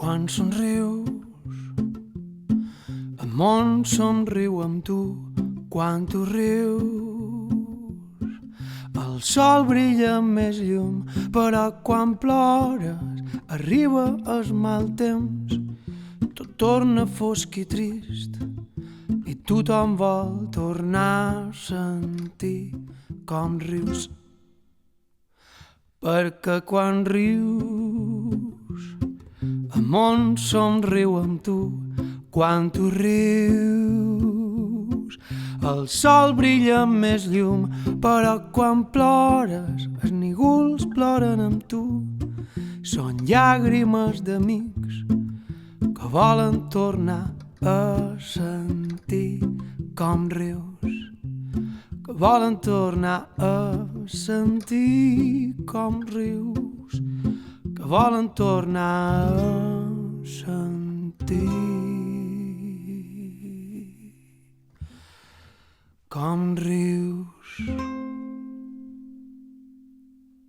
Quan somrius, el món somriu amb tu. Quan tu rius, el sol brilla amb més llum, però quan plores arriba el mal temps. Tot torna fosc i trist i tothom vol tornar a sentir com rius. Perquè quan rius, el món somriu amb tu. Quan tu rius, el sol brilla amb més llum, però quan plores, els nígols ploren amb tu. Són llàgrimes d'amics que volen tornar a sentir com rius, que volen tornar a sentir com rius, que volen tornar a sentir com rius.